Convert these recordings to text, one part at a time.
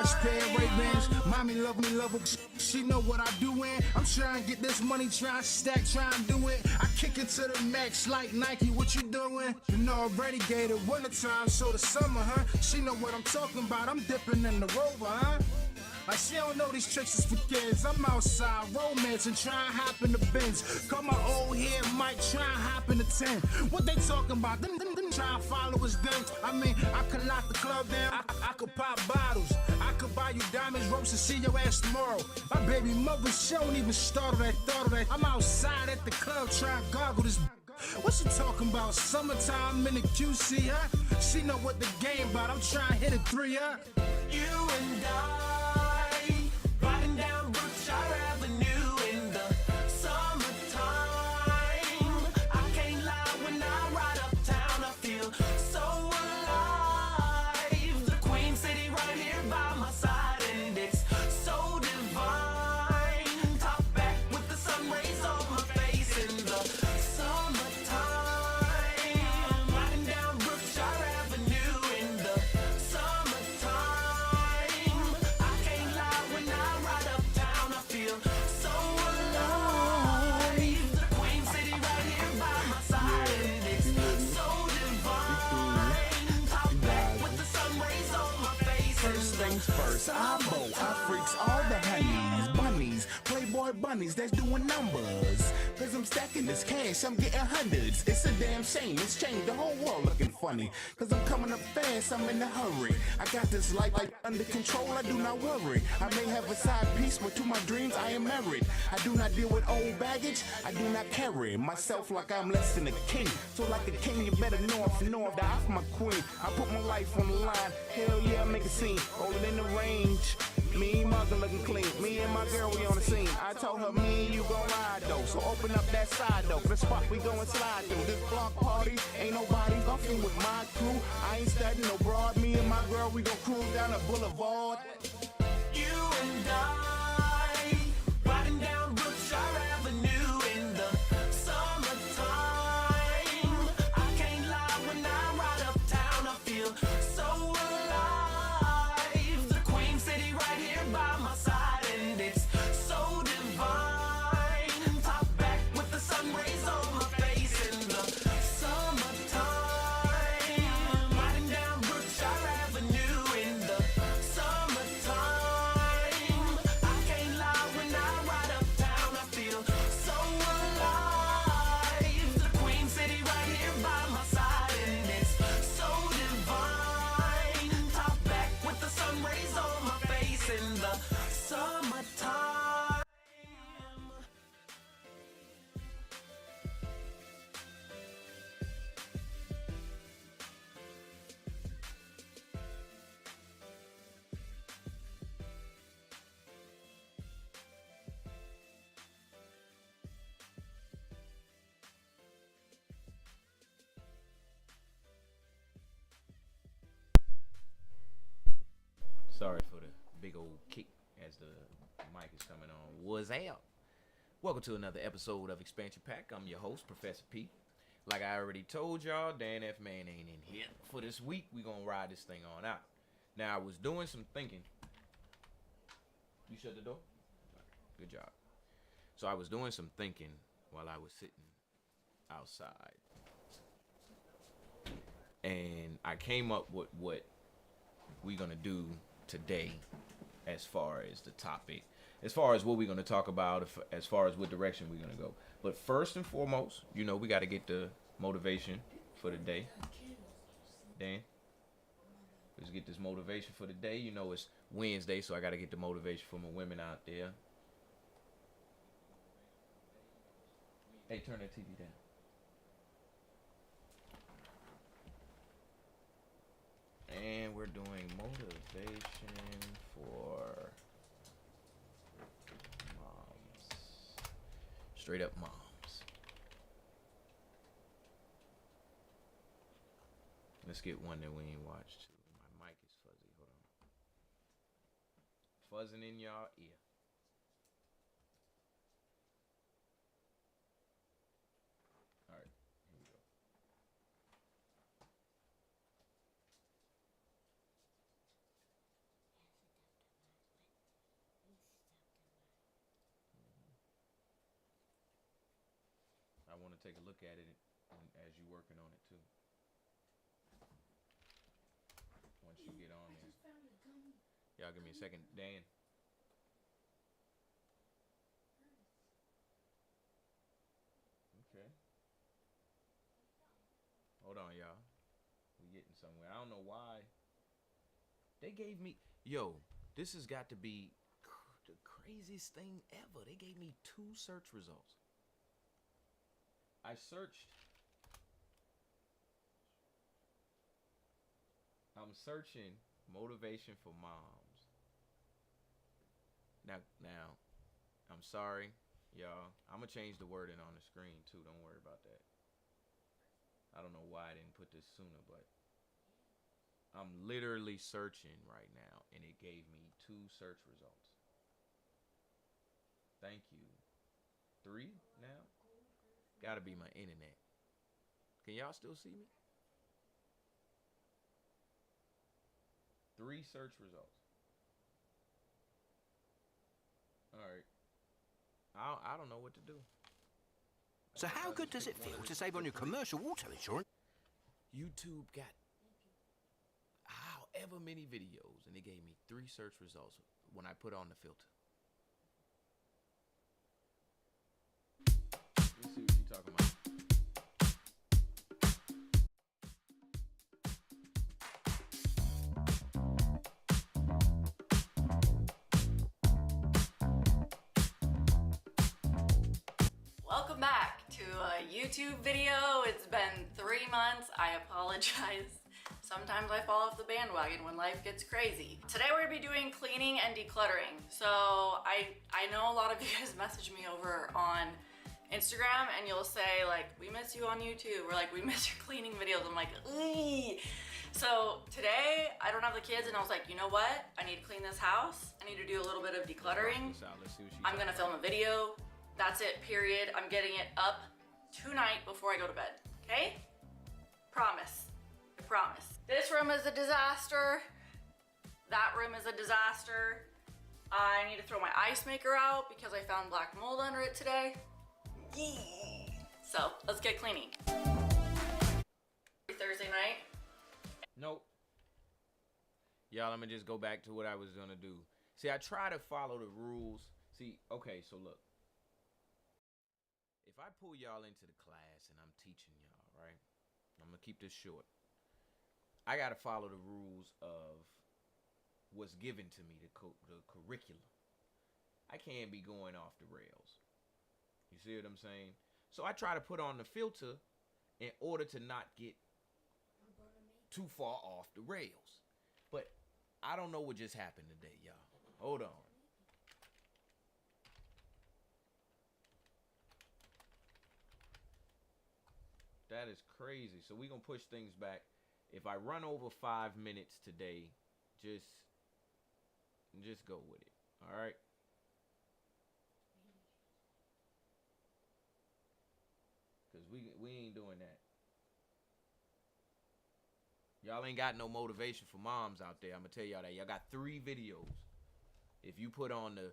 Fresh pair of Ray-Bans, mommy love me, love her. She know what I doin'. I'm trying to get this money, trying to stack, trying to do it. I kick it to the max like Nike, what you doing? You know already gave it wintertime, so the summer, huh? She know what I'm talking about, I'm dipping in the Rover, huh? Like she don't know these tricks is for kids. I'm outside romancing, trying to hop in the Benz. Call my old head Mike, trying to hop in the 10. What they talking about? Them trying to follow us them. I mean, I could lock the club down, I could pop bottles, I could buy you diamonds, ropes, and see your ass tomorrow. My baby mother, she don't even start that thought of that. I'm outside at the club trying to goggle this. What she talking about? Summertime in the QC, huh? She know what the game about. I'm trying to hit a 3, huh? You and I, riding down Brookshire Avenue in the summertime. I can't lie, when I ride uptown, I feel so alive. The Queen City right here by my side, and it's so divine. Top back with the sun rays on my face in the summertime. Riding down Brookshire Avenue in the summertime. I can't lie, when I ride uptown, I feel so alive. The Queen City right here by my side, and it's so divine. Top back with the sun rays on my face. First things first, I freaks all the honeys, bunnies, playboy bunnies that's doing numbers. Cause I'm stacking this cash, I'm getting hundreds. It's a damn shame, it's changed the whole world looking funny. Cause I'm coming up fast, I'm in a hurry. I got this life like under control, I do not worry. I may have a side piece, but to my dreams I am married. I do not deal with old baggage, I do not carry myself like I'm less than a king. So like a king, you better know if die for my queen. I put my life on the line, hell yeah, make a scene. Rolling in the range, me and mother looking clean. Me and my girl, we on the scene. I told her, me and you gon' ride though. So open up that side though, the spot we gon' slide through. This block party, ain't nobody fucking with my crew. I ain't studying no broad, me and my girl, we gon' cruise down the boulevard. You and I, riding down Brookshire Avenue in the summertime. I can't lie, when I ride uptown, I feel so alive. The Queen City right here by my side, and it's so divine. Top back with the sun rays on my face in the summertime. Riding down Brookshire Avenue in the summertime. I can't lie, when I ride uptown, I feel so alive. The Queen City right here by my side, and it's so divine. Top back with the sun rays on my face in the summertime. Sorry for the big old kick as the mic is coming on. What's up? Welcome to another episode of Expansion Pack. I'm your host, Professor P. Like I already told y'all, Dan F. Man ain't in here for this week. We gonna ride this thing on out. Now, I was doing some thinking. You shut the door? Good job. So I was doing some thinking while I was sitting outside. And I came up with what we're gonna do today as far as the topic, as far as what we're going to talk about, as far as what direction we're going to go. But first and foremost, you know, we got to get the motivation for the day. Dan, let's get this motivation for the day. You know, it's Wednesday, so I got to get the motivation for my women out there. Hey, turn that TV down. And we're doing motivation for moms. Straight up moms. Let's get one that we ain't watched too. My mic is fuzzy. Hold on. Fuzzing in y'all ear. Alright, here we go. to take a look at it as you're working on it too. Once you get on there. Y'all give me a second. Dan. Okay. Hold on, y'all. We getting somewhere. I don't know why. They gave me... Yo, this has got to be the craziest thing ever. They gave me 2 search results. I searched... I'm searching motivation for moms. Now, I'm sorry, y'all. I'm gonna change the wording on the screen too. Don't worry about that. I don't know why I didn't put this sooner, but I'm literally searching right now, and it gave me 2 search results. Thank you. 3 now? Gotta be my internet. Can y'all still see me? 3 search results. All right. I don't know what to do. So how good does it feel to save on your commercial water insurance? YouTube got however many videos, and it gave me 3 search results when I put on the filter. Let's see what you're talking about. Welcome back to a YouTube video. It's been 3 months. I apologize. Sometimes I fall off the bandwagon when life gets crazy. Today we're gonna be doing cleaning and decluttering. So I know a lot of you guys message me over on Instagram and you'll say like, we miss you on YouTube, or like, we miss your cleaning videos. I'm like, eee. So today I don't have the kids and I was like, you know what? I need to clean this house. I need to do a little bit of decluttering. I'm gonna film a video. That's it, period. I'm getting it up tonight before I go to bed, okay? Promise, I promise. This room is a disaster. That room is a disaster. I need to throw my ice maker out because I found black mold under it today. Yee. So let's get cleaning. Thursday night. Nope. Y'all, let me just go back to what I was gonna do. See, I try to follow the rules. See, okay, so look. If I pull y'all into the class and I'm teaching y'all, right? I'm gonna keep this short. I gotta follow the rules of what's given to me, the curriculum. I can't be going off the rails. You see what I'm saying? So I try to put on the filter in order to not get too far off the rails. But I don't know what just happened today, y'all. Hold on. That is crazy. So we're going to push things back. If I run over 5 minutes today, just go with it. All right? Because we ain't doing that. Y'all ain't got no motivation for moms out there. I'm going to tell y'all that. Y'all got 3 videos. If you put on the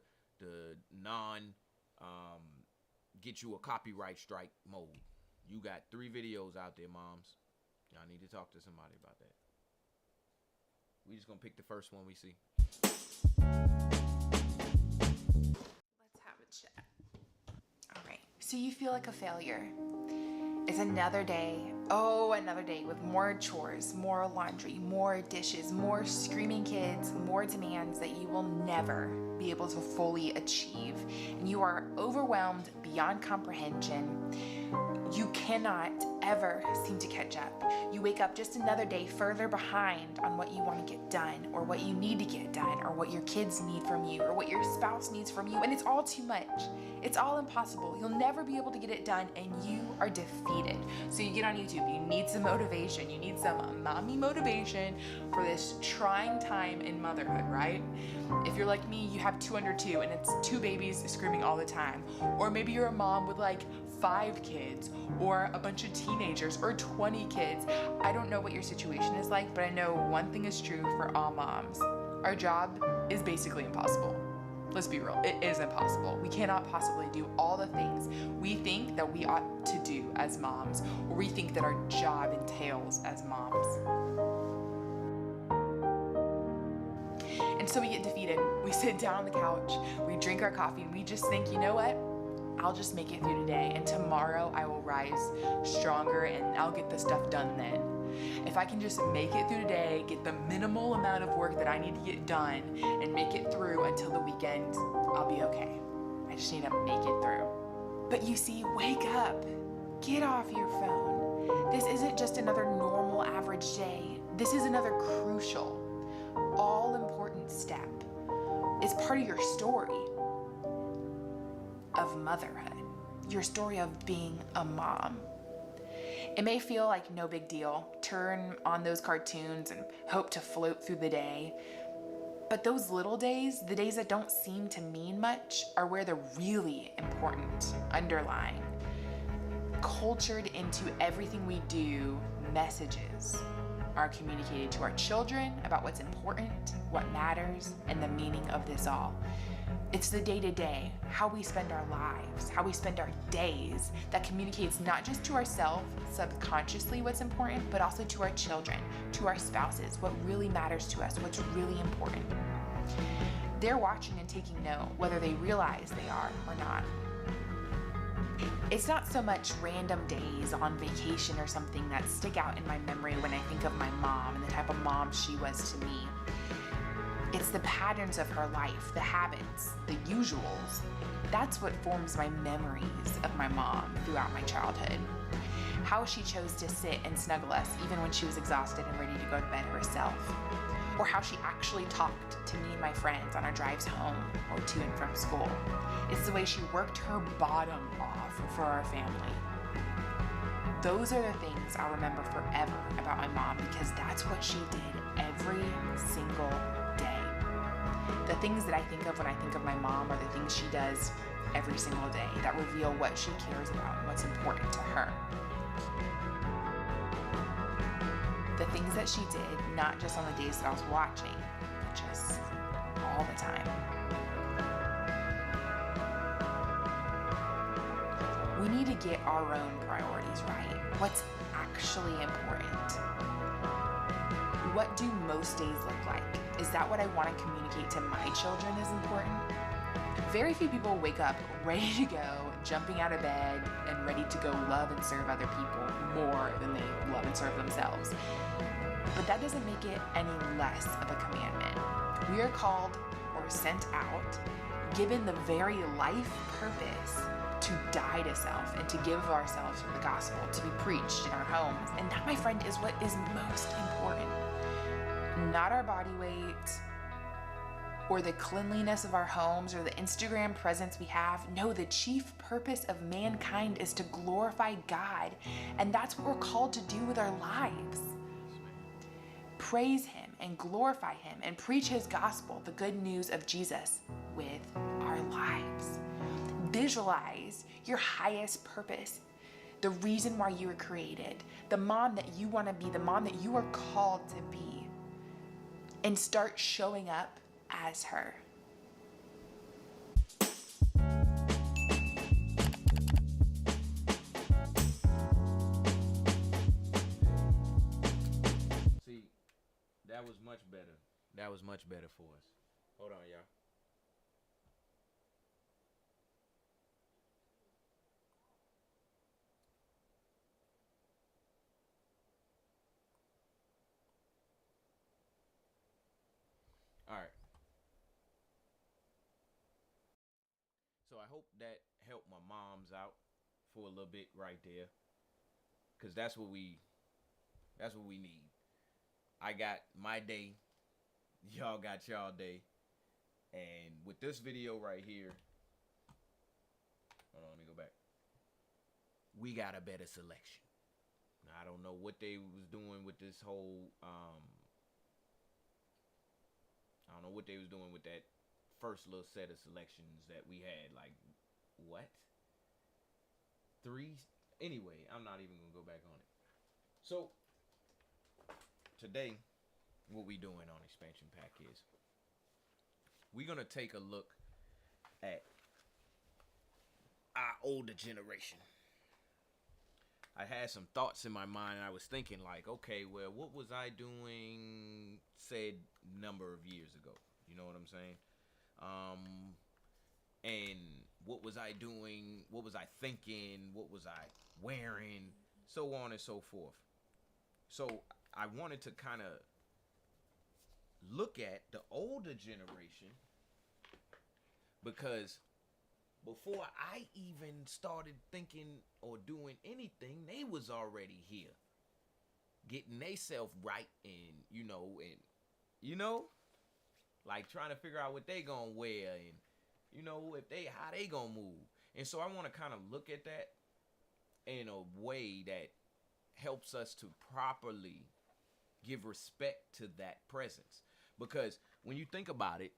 get you a copyright strike mode. You got 3 videos out there, moms. Y'all need to talk to somebody about that. We just gonna pick the first one we see. Let's have a chat. All right. So you feel like a failure. It's another day. Oh, another day with more chores, more laundry, more dishes, more screaming kids, more demands that you will never be able to fully achieve. And you are overwhelmed beyond comprehension. You cannot ever seem to catch up. You wake up just another day further behind on what you want to get done, or what you need to get done, or what your kids need from you, or what your spouse needs from you, and it's all too much. It's all impossible. You'll never be able to get it done, and you are defeated. So you get on YouTube, you need some motivation, you need some mommy motivation for this trying time in motherhood, right? If you're like me, you have 2 under 2, and it's 2 babies screaming all the time. Or maybe you're a mom with like 5 kids, or a bunch of teenagers, or 20 kids. I don't know what your situation is like, but I know one thing is true for all moms. Our job is basically impossible. Let's be real, it is impossible. We cannot possibly do all the things we think that we ought to do as moms, or we think that our job entails as moms. And so we get defeated. We sit down on the couch, we drink our coffee, and we just think, you know what? I'll just make it through today, and tomorrow I will rise stronger and I'll get the stuff done then. If I can just make it through today, get the minimal amount of work that I need to get done, and make it through until the weekend, I'll be okay. I just need to make it through. But you see, wake up. Get off your phone. This isn't just another normal average day. This is another crucial, all-important step. It's part of your story of motherhood, your story of being a mom. It may feel like no big deal. Turn on those cartoons and hope to float through the day. But those little days, the days that don't seem to mean much, are where the really important, underlying, cultured into everything we do messages are communicated to our children about what's important, what matters, and the meaning of this all. It's the day-to-day, how we spend our lives, how we spend our days, that communicates not just to ourselves subconsciously what's important, but also to our children, to our spouses, what really matters to us, what's really important. They're watching and taking note, whether they realize they are or not. It's not so much random days on vacation or something that stick out in my memory when I think of my mom and the type of mom she was to me. It's the patterns of her life, the habits, the usuals. That's what forms my memories of my mom throughout my childhood. How she chose to sit and snuggle us even when she was exhausted and ready to go to bed herself. Or how she actually talked to me and my friends on our drives home or to and from school. It's the way she worked her bottom off for our family. Those are the things I'll remember forever about my mom, because that's what she did every single day. The things that I think of when I think of my mom are the things she does every single day that reveal what she cares about and what's important to her. The things that she did, not just on the days that I was watching, but just all the time. We need to get our own priorities right. What's actually important? What do most days look like? Is that what I want to communicate to my children is important? Very few people wake up ready to go, jumping out of bed, and ready to go love and serve other people more than they love and serve themselves. But that doesn't make it any less of a commandment. We are called or sent out, given the very life purpose to die to self and to give ourselves for the gospel, to be preached in our homes. And that, my friend, is what is most important. Not our body weight, or the cleanliness of our homes, or the Instagram presence we have. No, the chief purpose of mankind is to glorify God, and that's what we're called to do with our lives. Praise Him and glorify Him and preach His gospel, the good news of Jesus, with our lives. Visualize your highest purpose, the reason why you were created, the mom that you want to be, the mom that you are called to be, and start showing up as her. See, that was much better. That was much better for us. Hold on, y'all. All right. So I hope that helped my moms out for a little bit right there, cause that's what we need. I got my day, y'all got y'all day, and with this video right here, hold on, let me go back. We got a better selection. Now, I don't know what they was doing with this whole I don't know what they was doing with that first little set of selections that we had. Like, what? 3? Anyway, I'm not even going to go back on it. So, today, what we doing on Expansion Pack is we're going to take a look at our older generation, I had some thoughts in my mind. I was thinking like, okay, well, what was I doing said number of years ago? You know what I'm saying? And what was I doing? What was I thinking? What was I wearing? So on and so forth. So I wanted to kind of look at the older generation, because before I even started thinking or doing anything, they was already here, getting theyself right, and like trying to figure out what they gonna wear, and how they gonna move. And so I want to kind of look at that in a way that helps us to properly give respect to that presence, because when you think about it,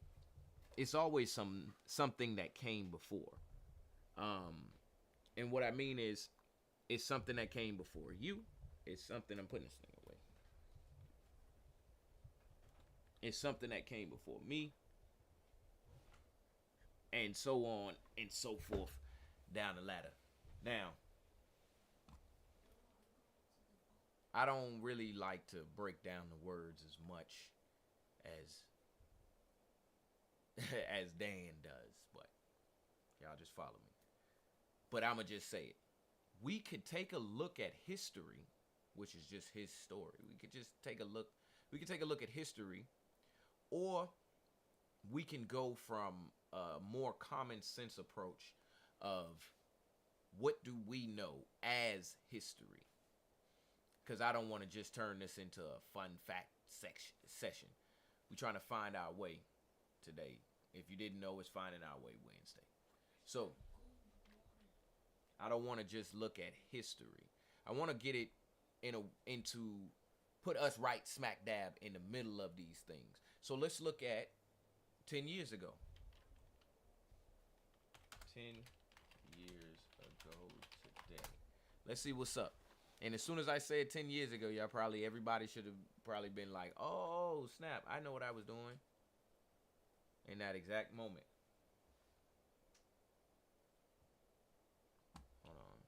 it's always something that came before. And what I mean is, it's something that came before you. It's something, I'm putting this thing away. It's something that came before me, and so on and so forth down the ladder. Now, I don't really like to break down the words as much as as Dan does, but y'all just follow me. But I'ma just say it. We could take a look at history, which is just his story. We could just take a look. We could take a look at history, or we can go from a more common sense approach of what do we know as history. Because I don't want to just turn this into a fun fact session. We're trying to find our way today. If you didn't know, it's Finding Our Way Wednesday. So I don't want to just look at history. I want to get it into put us right smack dab in the middle of these things. So let's look at 10 years ago. 10 years ago today. Let's see what's up. And as soon as I said 10 years ago, everybody should have probably been like, oh, snap, I know what I was doing in that exact moment. Hold on.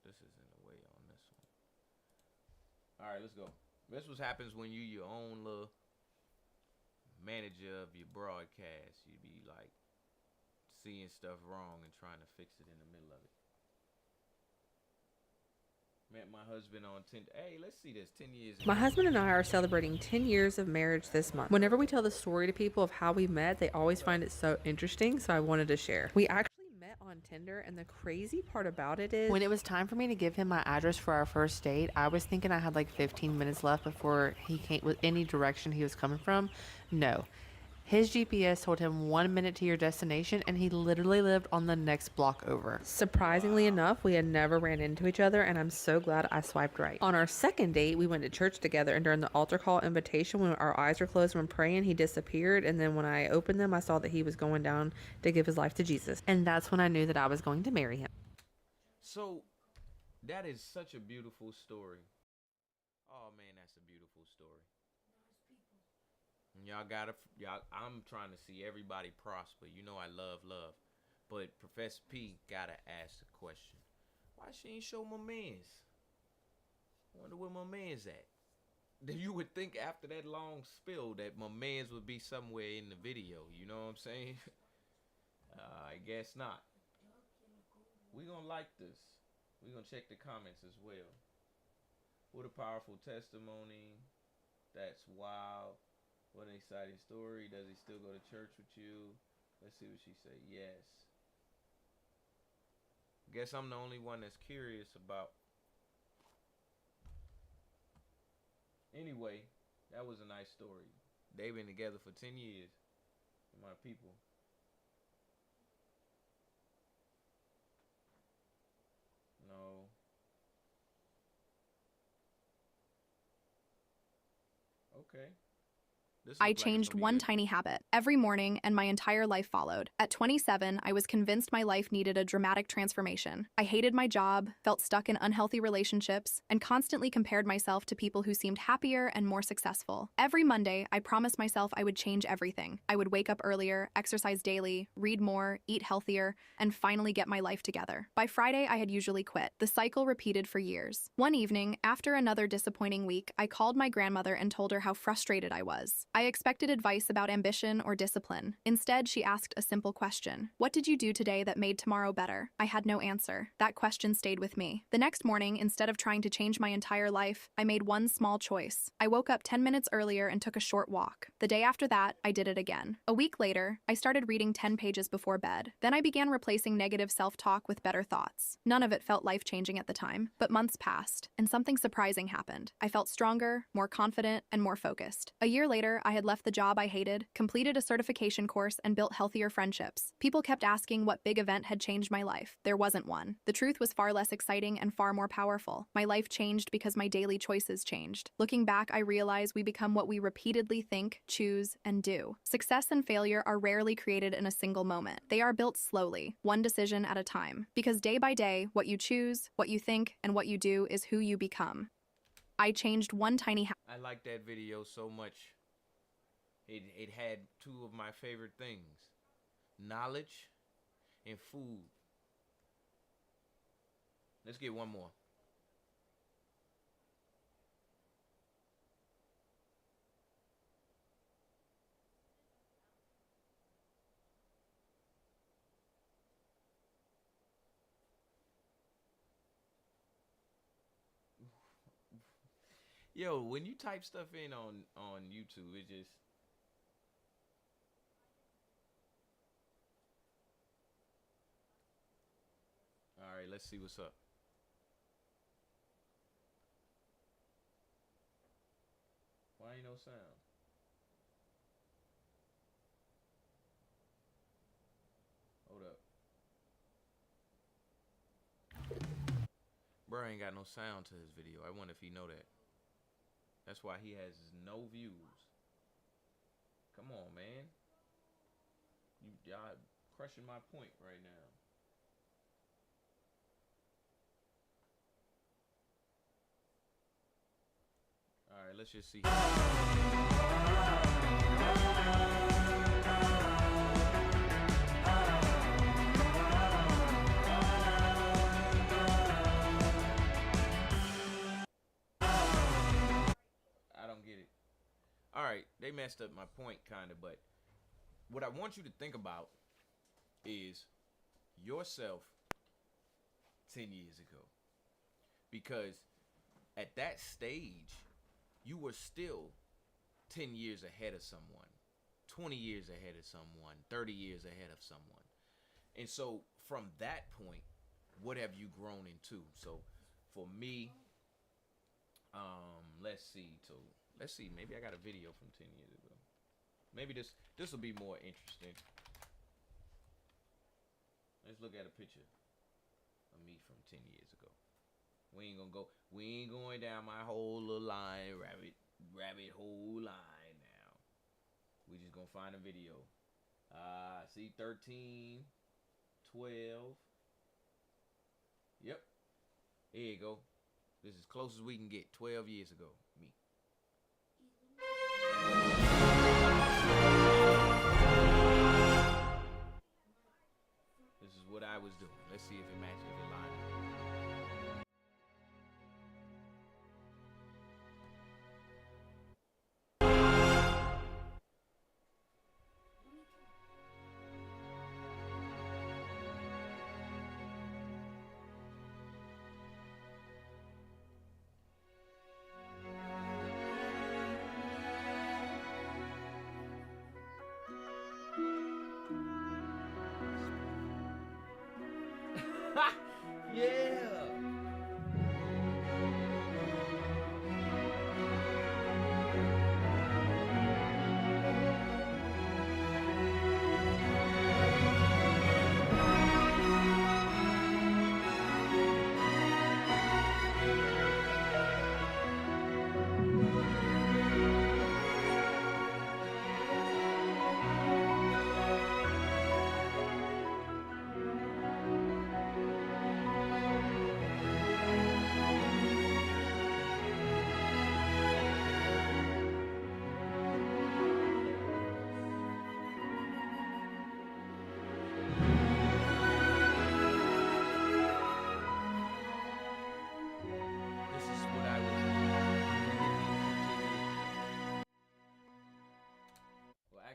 This is in the way on this one. All right, let's go. This what happens when you your own little manager of your broadcast. You be like seeing stuff wrong and trying to fix it in the middle of it. Met my husband on 10. Hey, let's see this. 10 years. My husband and I are celebrating 10 years of marriage this month. Whenever we tell the story to people of how we met, they always find it so interesting, so I wanted to share. We actually met on Tinder, and the crazy part about it is when it was time for me to give him my address for our first date, I was thinking I had like 15 minutes left before he came with any direction he was coming from. No. His GPS told him 1 minute to your destination, and he literally lived on the next block over. Surprisingly enough, we had never ran into each other, and I'm so glad I swiped right. On our second date, we went to church together, and during the altar call invitation, when our eyes were closed when praying, he disappeared, and then when I opened them, I saw that he was going down to give his life to Jesus. And that's when I knew that I was going to marry him. So, that is such a beautiful story. Oh, man, that's a beautiful story. I'm trying to see everybody prosper. You know I love. But Professor P gotta ask the question. Why she ain't show my mans? Wonder where my man's at. You would think after that long spill that my mans would be somewhere in the video. You know what I'm saying? I guess not. We gonna like this. We gonna check the comments as well. What a powerful testimony. That's wild. What an exciting story. Does he still go to church with you? Let's see what she say. Yes. Guess I'm the only one that's curious about. Anyway, that was a nice story. They've been together for 10 years. My people. No. Okay. I changed one tiny habit every morning, and my entire life followed. At 27, I was convinced my life needed a dramatic transformation. I hated my job, felt stuck in unhealthy relationships, and constantly compared myself to people who seemed happier and more successful. Every Monday, I promised myself I would change everything. I would wake up earlier, exercise daily, read more, eat healthier, and finally get my life together. By Friday, I had usually quit. The cycle repeated for years. One evening, after another disappointing week, I called my grandmother and told her how frustrated I was. I expected advice about ambition or discipline. Instead, she asked a simple question. What did you do today that made tomorrow better? I had no answer. That question stayed with me. The next morning, instead of trying to change my entire life, I made one small choice. I woke up 10 minutes earlier and took a short walk. The day after that, I did it again. A week later, I started reading 10 pages before bed. Then I began replacing negative self-talk with better thoughts. None of it felt life-changing at the time, but months passed, and something surprising happened. I felt stronger, more confident, and more focused. A year later, I had left the job I hated, completed a certification course, and built healthier friendships. People kept asking what big event had changed my life. There wasn't one. The truth was far less exciting and far more powerful. My life changed because my daily choices changed. Looking back, I realize we become what we repeatedly think, choose, and do. Success and failure are rarely created in a single moment. They are built slowly, one decision at a time. Because day by day, what you choose, what you think, and what you do is who you become. I changed one tiny I like that video so much. It had two of my favorite things. Knowledge and food. Let's get one more. Yo, when you type stuff in on YouTube, it just all right, let's see what's up. Why ain't no sound? Hold up. Bro ain't got no sound to his video. I wonder if he know that. That's why he has no views. Come on, man. Y'all crushing my point right now. All right, let's just see. I don't get it. All right, they messed up my point kind of, but what I want you to think about is yourself 10 years ago. Because at that stage, you were still 10 years ahead of someone, 20 years ahead of someone, 30 years ahead of someone. And so from that point, what have you grown into? So for me, let's see, maybe I got a video from 10 years ago. Maybe this will be more interesting. Let's look at a picture of me from 10 years ago. We ain't going down my whole little line, rabbit hole line now. We just gonna find a video. See 13, 12. Yep. Here you go. This is as close as we can get. 12 years ago, me. This is what I was doing. Let's see if it matches, if it lines up. Yeah.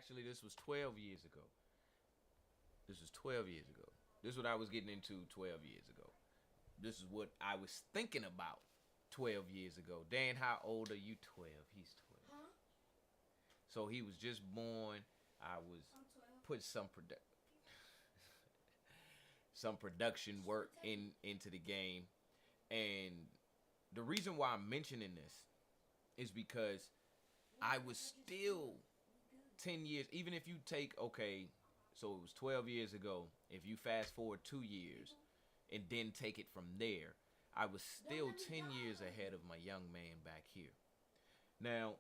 actually, this was 12 years ago. This was 12 years ago. This is what I was getting into 12 years ago. This is what I was thinking about 12 years ago. Dan, how old are you? 12. He's 12. Huh? So he was just born. I was put some production work into the game. And the reason why I'm mentioning this is because I was still 10 years, even if you take, okay, so it was 12 years ago. If you fast forward 2 years and then take it from there, I was still 10 years ahead of my young man back here. Now,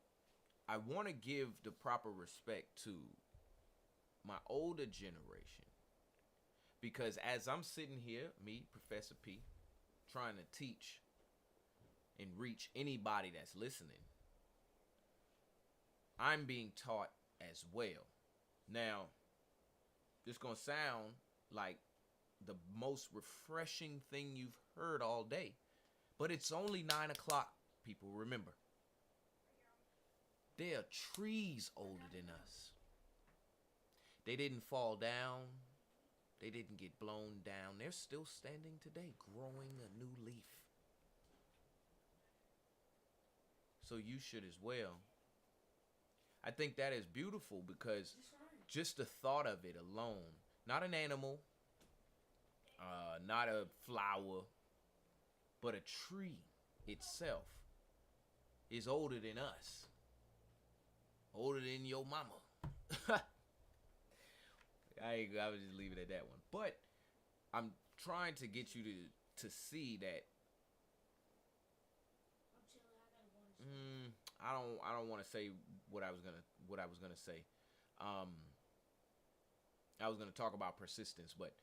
I want to give the proper respect to my older generation, because as I'm sitting here, me, Professor P, trying to teach and reach anybody that's listening, I'm being taught as well. Now, it's going to sound like the most refreshing thing you've heard all day, but it's only 9 o'clock, people. Remember, there are trees older than us. They didn't fall down. They didn't get blown down. They're still standing today, growing a new leaf. So you should as well. I think that is beautiful, because just the thought of it alone, not an animal, not a flower, but a tree itself is older than us, older than your mama. I would just leave it at that one. But I'm trying to get you to see that. I don't want to say what I was gonna say. I was gonna talk about persistence, but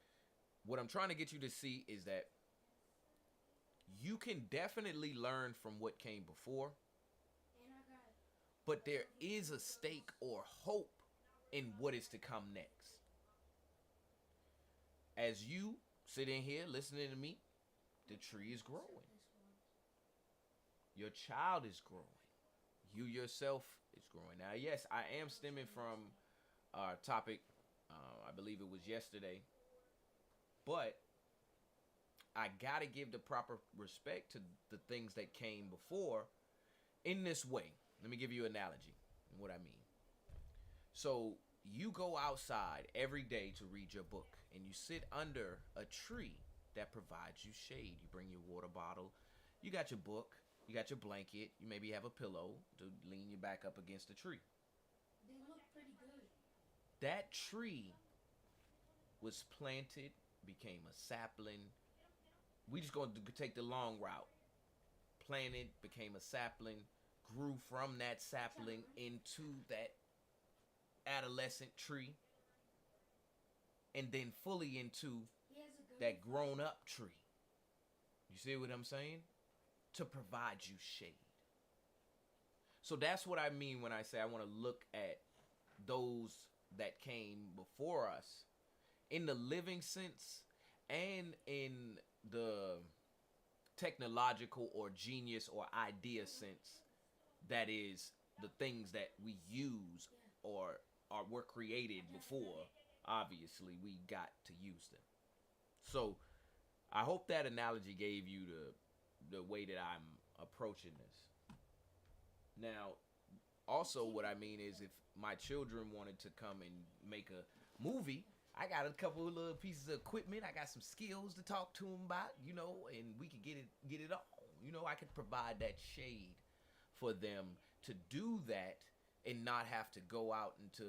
what I'm trying to get you to see is that you can definitely learn from what came before, but there is a stake or hope in what is to come next. As you sit in here listening to me, the tree is growing. Your child is growing. You yourself is growing. Now, yes, I am stemming from our topic. I believe it was yesterday. But I got to give the proper respect to the things that came before in this way. Let me give you an analogy and what I mean. So you go outside every day to read your book, and you sit under a tree that provides you shade. You bring your water bottle. You got your book. You got your blanket. You maybe have a pillow to lean you back up against the tree. They look pretty good. That tree was planted, became a sapling. We just going to take the long route. Planted, became a sapling, grew from that sapling into that adolescent tree, and then fully into that grown-up tree. You see what I'm saying? To provide you shade. So that's what I mean when I say I want to look at those that came before us in the living sense and in the technological or genius or idea sense, that is the things that we use or were created before. Obviously, we got to use them. So I hope that analogy gave you the way that I'm approaching this. Now, also what I mean is, if my children wanted to come and make a movie, I got a couple of little pieces of equipment. I got some skills to talk to them about, and we could get it on. I could provide that shade for them to do that and not have to go out and to,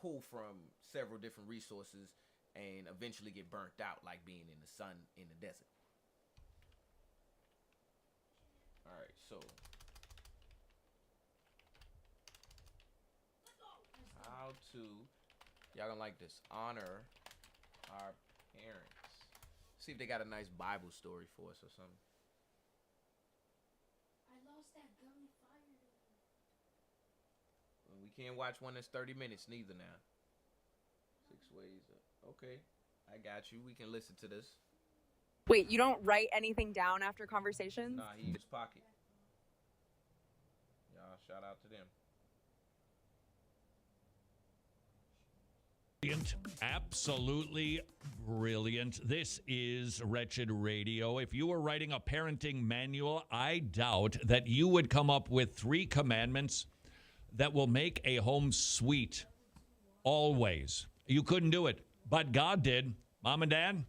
pull from several different resources and eventually get burnt out, like being in the sun in the desert. All right, so how to, y'all gonna like this, honor our parents. See if they got a nice Bible story for us or something. I lost that gummy fire. Well, we can't watch one that's 30 minutes neither now. 6 ways. Okay, I got you. We can listen to this. Wait, you don't write anything down after conversations? Nah, he in his pocket. Y'all, shout out to them. Brilliant. Absolutely brilliant. This is Wretched Radio. If you were writing a parenting manual, I doubt that you would come up with 3 commandments that will make a home sweet always. You couldn't do it, but God did. Mom and Dad,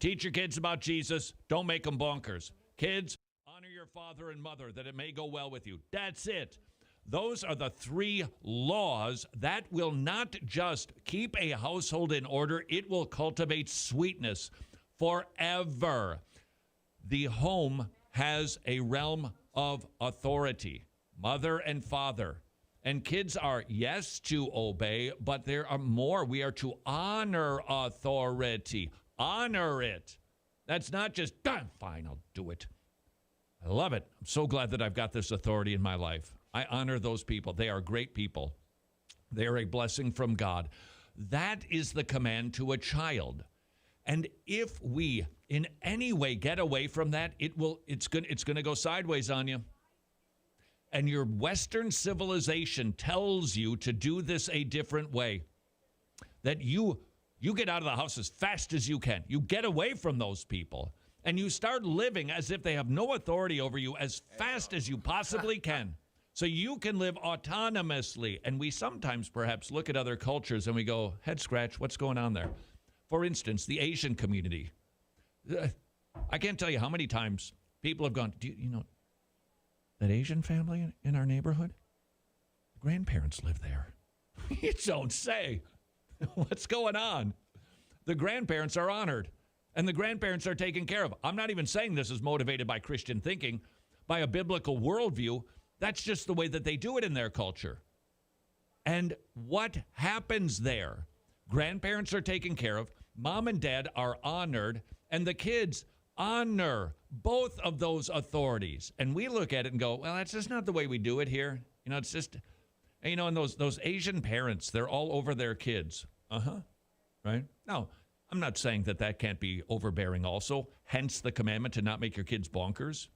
teach your kids about Jesus. Don't make them bonkers. Kids, honor your father and mother that it may go well with you. That's it. Those are the 3 laws that will not just keep a household in order, it will cultivate sweetness forever. The home has a realm of authority, mother and father. And kids are, yes, to obey, but there are more. We are to honor authority. Honor it. That's not just, fine, I'll do it. I love it. I'm so glad that I've got this authority in my life. I honor those people. They are great people. They are a blessing from God. That is the command to a child. And if we in any way get away from that, it's going to go sideways on you. And your Western civilization tells you to do this a different way. That you get out of the house as fast as you can. You get away from those people. And you start living as if they have no authority over you as fast as you possibly can. So you can live autonomously. And we sometimes perhaps look at other cultures and we go, head scratch, what's going on there? For instance, the Asian community. I can't tell you how many times people have gone, do you know that Asian family in our neighborhood? The grandparents live there. You don't say. What's going on? The grandparents are honored and the grandparents are taken care of. I'm not even saying this is motivated by Christian thinking, by a biblical worldview. That's just the way that they do it in their culture. And what happens there? Grandparents are taken care of, mom and dad are honored, and the kids honor both of those authorities. And we look at it and go, well, that's just not the way we do it here. You know, it's just, you know, and those Asian parents, they're all over their kids. Right? Now, I'm not saying that can't be overbearing also, hence the commandment to not make your kids bonkers.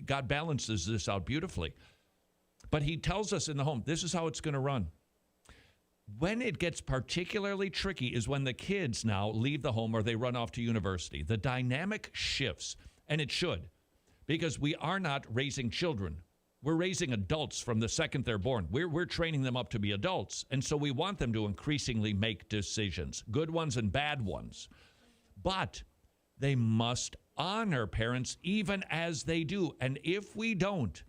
God balances this out beautifully. But he tells us in the home, this is how it's going to run. When it gets particularly tricky is when the kids now leave the home or they run off to university. The dynamic shifts, and it should, because we are not raising children. We're raising adults from the second they're born. We're training them up to be adults, and so we want them to increasingly make decisions, good ones and bad ones. But they must honor parents even as they do. And if we don't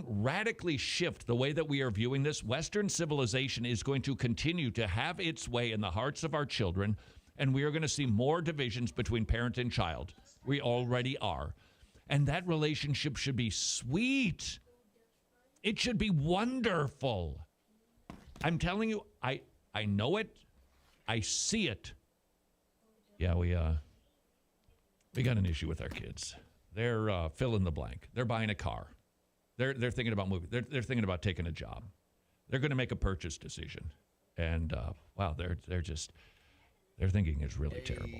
radically shift the way that we are viewing this, Western civilization is going to continue to have its way in the hearts of our children, and we are going to see more divisions between parent and child. We already are. And that relationship should be sweet. It should be wonderful. I'm telling you, I know it. I see it. Yeah, we got an issue with our kids. They're fill in the blank. They're buying a car. They're thinking about moving. They're thinking about taking a job. They're going to make a purchase decision. And wow, their thinking is really terrible.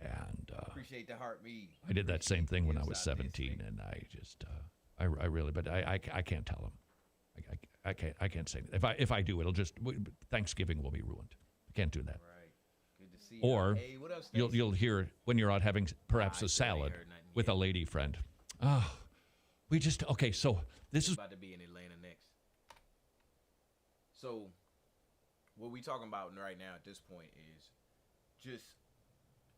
And appreciate the heart, me. I did that same thing when I was 17, and I just I really, but I can't tell them. I can't say that. If I do, Thanksgiving will be ruined. I can't do that. Right. Good to see you. Or hey, what else, you'll hear when you're out having perhaps a salad with a lady friend. Oh, okay. So this is about to be in Atlanta next. So what we talking about right now at this point is just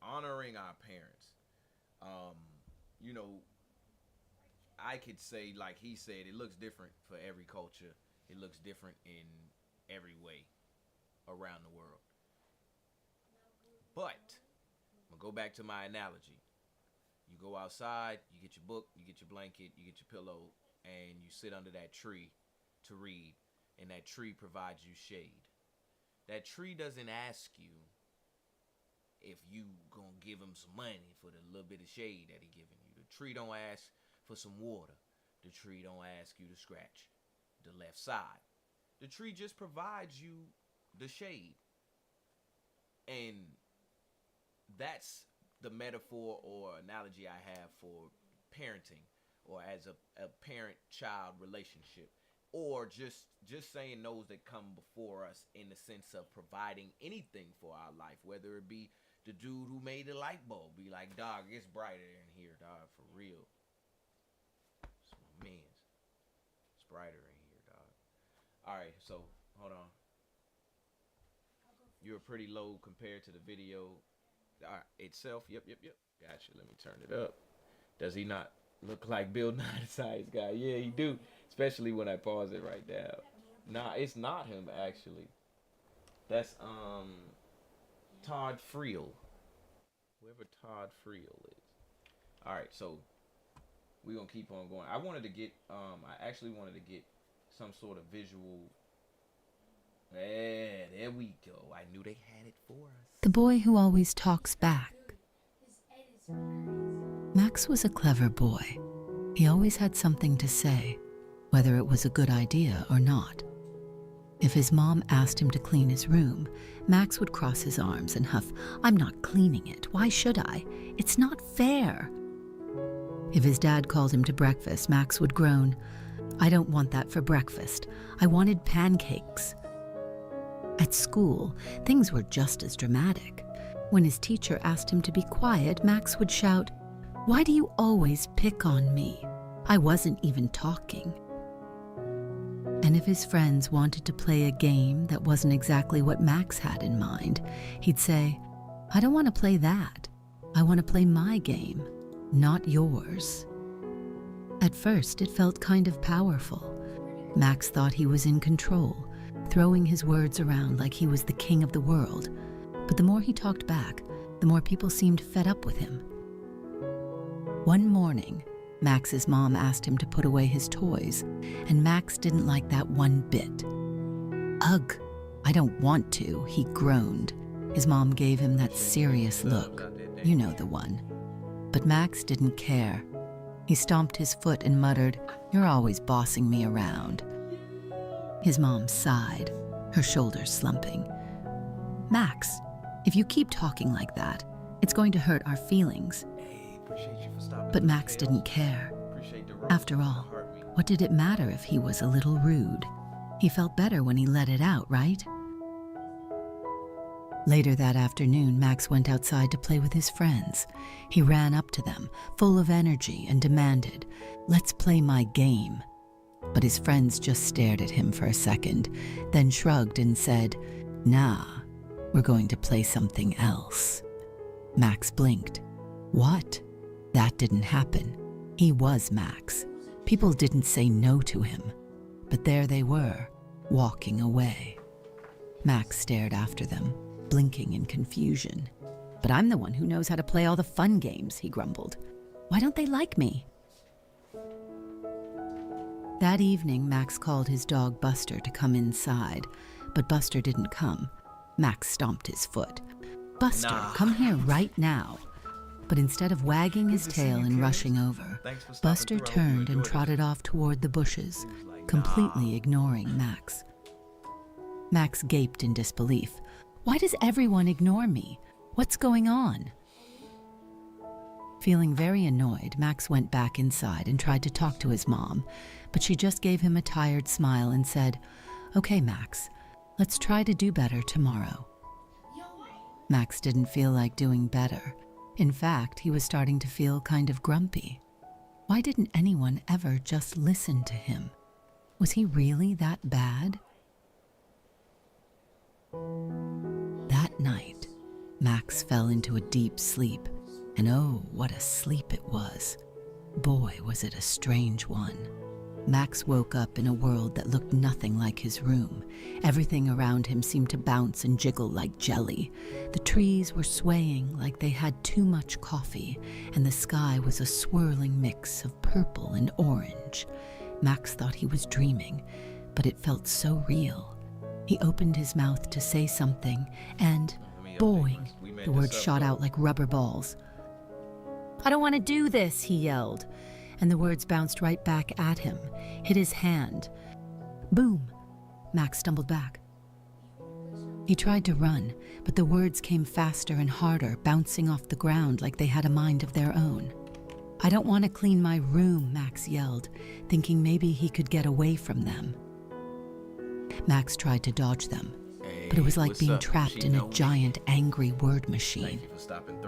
honoring our parents. You know, I could say, like he said, it looks different for every culture. It looks different in every way around the world. But I'm gonna go back to my analogy. You go outside, you get your book, you get your blanket, you get your pillow, and you sit under that tree to read, and that tree provides you shade. That tree doesn't ask you if you gonna give him some money for the little bit of shade that he giving you. The tree don't ask for some water. The tree don't ask you to scratch the left side. The tree just provides you the shade. And that's the metaphor or analogy I have for parenting, or as a parent-child relationship. or just saying those that come before us in the sense of providing anything for our life, whether it be the dude who made the light bulb, be like, dog, it's brighter in here, dog, for real. It's my man's. It's brighter in here, dog. All right, so hold on. You're pretty low compared to the video itself. Yep. Gotcha. Let me turn it up. Does he not look like Bill Nye the Science Guy? Yeah, he do. Especially when I pause it right now. Nah, it's not him actually. That's Todd Friel. Whoever Todd Friel is. All right, so we're gonna keep on going. I actually wanted to get some sort of visual. Yeah, there we go. I knew they had it for us. The boy who always talks back. Max was a clever boy. He always had something to say, whether it was a good idea or not. If his mom asked him to clean his room, Max would cross his arms and huff, "I'm not cleaning it. Why should I? It's not fair." If his dad called him to breakfast, Max would groan, "I don't want that for breakfast. I wanted pancakes." At school, things were just as dramatic. When his teacher asked him to be quiet, Max would shout, "Why do you always pick on me? I wasn't even talking." And if his friends wanted to play a game that wasn't exactly what Max had in mind, he'd say, "I don't want to play that. I want to play my game, not yours." At first, it felt kind of powerful. Max thought he was in control, throwing his words around like he was the king of the world. But the more he talked back, the more people seemed fed up with him. One morning, Max's mom asked him to put away his toys, and Max didn't like that one bit. "Ugh, I don't want to," he groaned. His mom gave him that serious look. You know the one. But Max didn't care. He stomped his foot and muttered, "You're always bossing me around." His mom sighed, her shoulders slumping. "Max, if you keep talking like that, it's going to hurt our feelings." But Max didn't care. After all, what did it matter if he was a little rude? He felt better when he let it out, right? Later that afternoon, Max went outside to play with his friends. He ran up to them, full of energy, and demanded, "Let's play my game." But his friends just stared at him for a second, then shrugged and said, "Nah, we're going to play something else." Max blinked. What? That didn't happen. He was Max. People didn't say no to him. But there they were, walking away. Max stared after them, blinking in confusion. "But I'm the one who knows how to play all the fun games," he grumbled. "Why don't they like me?" That evening, Max called his dog Buster to come inside, but Buster didn't come. Max stomped his foot. "Buster, come here right now." But instead of wagging his tail and rushing over, Buster turned and trotted off toward the bushes, completely ignoring Max. Max gaped in disbelief. "Why does everyone ignore me? What's going on?" Feeling very annoyed, Max went back inside and tried to talk to his mom, but she just gave him a tired smile and said, "Okay, Max, let's try to do better tomorrow." Max didn't feel like doing better. In fact, he was starting to feel kind of grumpy. Why didn't anyone ever just listen to him? Was he really that bad? That night, Max fell into a deep sleep, and oh, what a sleep it was. Boy, was it a strange one. Max woke up in a world that looked nothing like his room. Everything around him seemed to bounce and jiggle like jelly. The trees were swaying like they had too much coffee, and the sky was a swirling mix of purple and orange. Max thought he was dreaming, but it felt so real. He opened his mouth to say something, and boing, the words shot out like rubber balls. "I don't want to do this," he yelled. And the words bounced right back at him, hit his hand. Boom! Max stumbled back. He tried to run, but the words came faster and harder, bouncing off the ground like they had a mind of their own. I don't want to clean my room, Max yelled, thinking maybe he could get away from them. Max tried to dodge them, but it was like being trapped in a giant, angry word machine.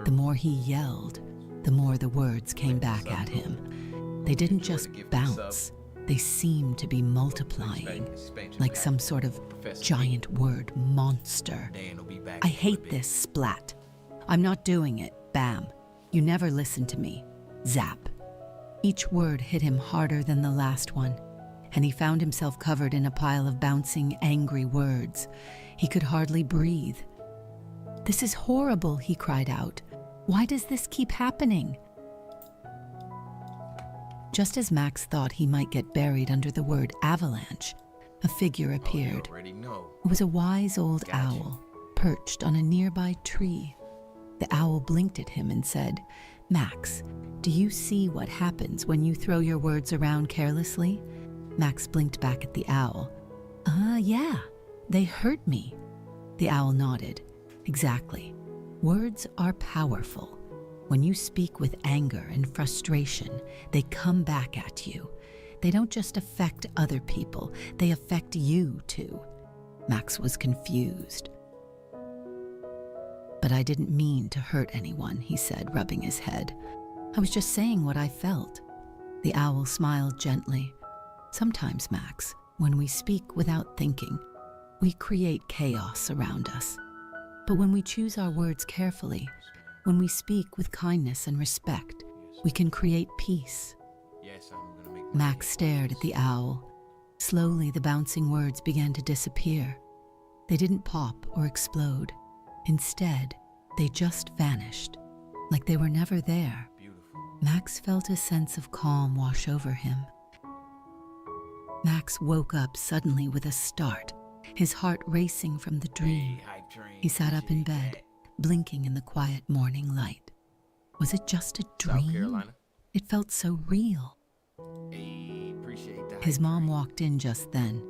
The more he yelled, the more the words came back at him. They didn't just bounce, they seemed to be multiplying, like some sort of giant word monster. I hate this, splat. I'm not doing it, bam. You never listen to me, zap. Each word hit him harder than the last one, and he found himself covered in a pile of bouncing, angry words. He could hardly breathe. This is horrible, he cried out. Why does this keep happening? Just as Max thought he might get buried under the word avalanche, a figure appeared. It was a wise old owl, perched on a nearby tree. The owl blinked at him and said, Max, do you see what happens when you throw your words around carelessly? Max blinked back at the owl. Yeah, they hurt me. The owl nodded. Exactly. Words are powerful. When you speak with anger and frustration, they come back at you. They don't just affect other people, they affect you too. Max was confused. But I didn't mean to hurt anyone, he said, rubbing his head. I was just saying what I felt. The owl smiled gently. Sometimes, Max, when we speak without thinking, we create chaos around us. But when we choose our words carefully, when we speak with kindness and respect, we can create peace. Max stared at the owl. Slowly, the bouncing words began to disappear. They didn't pop or explode. Instead, they just vanished, like they were never there. Max felt a sense of calm wash over him. Max woke up suddenly with a start, his heart racing from the dream. He sat up in bed, blinking in the quiet morning light. Was it just a dream? It felt so real. His mom walked in just then.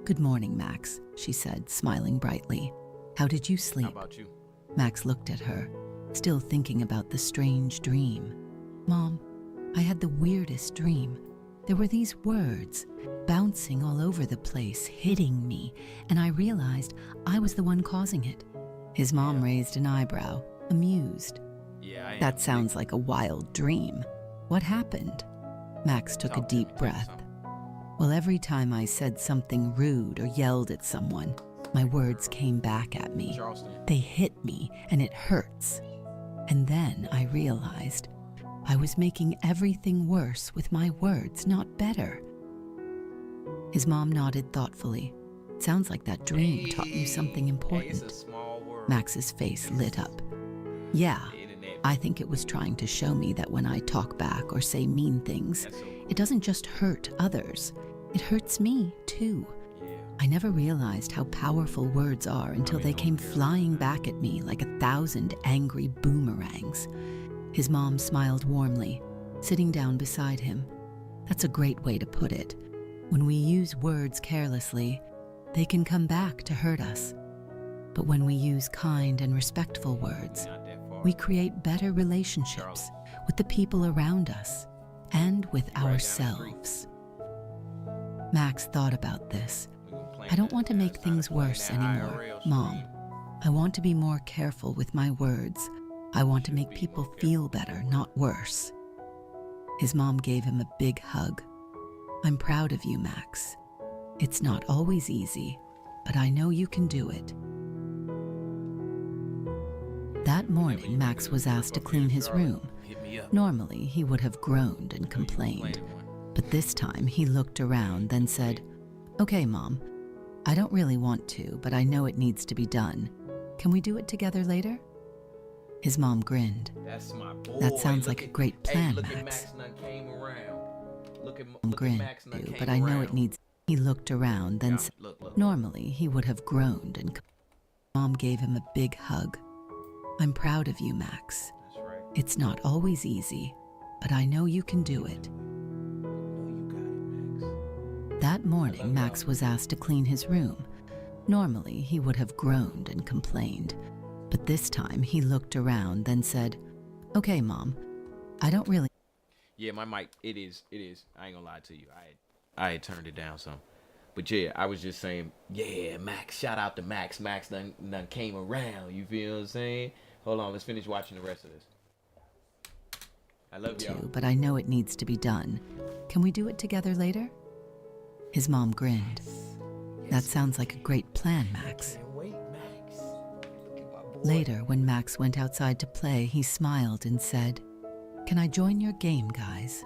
Good morning, Max, she said, smiling brightly. How did you sleep? How about you? Max looked at her, still thinking about the strange dream. Mom, I had the weirdest dream. There were these words bouncing all over the place, hitting me, and I realized I was the one causing it. His mom raised an eyebrow, amused. That sounds like a wild dream. What happened? Max took a deep breath. Well, every time I said something rude or yelled at someone, my words came back at me. They hit me, and it hurts. And then I realized I was making everything worse with my words, not better. His mom nodded thoughtfully. Sounds like that dream taught you something important. Max's face lit up. Yeah, I think it was trying to show me that when I talk back or say mean things, it doesn't just hurt others, it hurts me too. I never realized how powerful words are until they came flying back at me like 1,000 angry boomerangs. His mom smiled warmly, sitting down beside him. That's a great way to put it. When we use words carelessly, they can come back to hurt us. But when we use kind and respectful words, we create better relationships with the people around us and with ourselves. Max thought about this. I don't want to make things worse anymore, Mom. I want to be more careful with my words. I want to make people feel better, not worse. His mom gave him a big hug. I'm proud of you, Max. It's not always easy, but I know you can do it. That morning, Max was asked to clean his room. Normally, he would have groaned and complained, but this time he looked around, then said, Okay, Mom, I don't really want to, but I know it needs to be done. Can we do it together later? His mom grinned. That's my boy. That sounds like a great plan, Max. Max. Came around. Mom grinned, but I know it needs. He looked around, then said, Normally, he would have groaned and Mom gave him a big hug. I'm proud of you, Max. That's right. It's not always easy, but I know you can do it. That morning, Max was asked to clean his room. Normally, he would have groaned and complained, but this time he looked around, then said, Okay, Mom, I don't really. Yeah, my mic. It is. I ain't gonna lie to you. I had turned it down some. But yeah, I was just saying, yeah, Max. Shout out to Max. Max done came around. You feel what I'm saying? Hold on, let's finish watching the rest of this. I love y'all. But I know it needs to be done. Can we do it together later? His mom grinned. That sounds like a great plan, Max. Wait, Max. Later, when Max went outside to play, he smiled and said, "Can I join your game, guys?"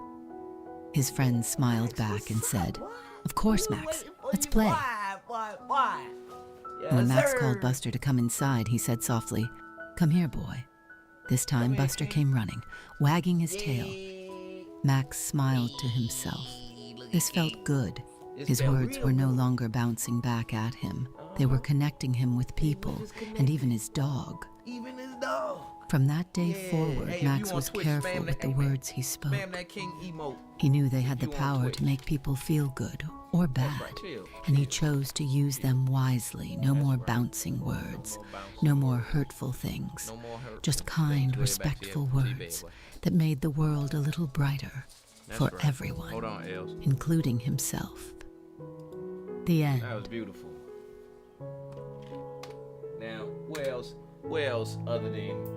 His friends smiled back and said, "Of course, Max. Let's play." Why? When Max called Buster to come inside, he said softly, "Come here, boy." This time, Buster came running, wagging his tail. Max smiled to himself. This felt good. His words were no longer bouncing back at him. They were connecting him with people and even his dog. Even his dog. From that day forward, Max was careful with the words he spoke. He knew they had the power to make people feel good or bad, and he chose to use them wisely. No more bouncing words, no more hurtful things, just kind, respectful words that made the world a little brighter for everyone, including himself. The end. That was beautiful. Now, where else other than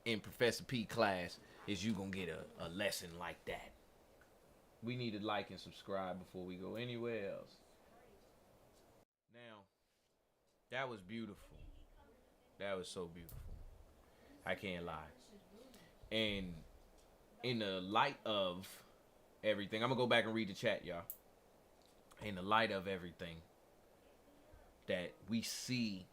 in Professor P class is you gonna get a lesson like that? We need to like and subscribe before we go anywhere else. Now, that was beautiful. That was so beautiful. I can't lie. And in the light of everything, I'm gonna go back and read the chat, y'all. In the light of everything that we see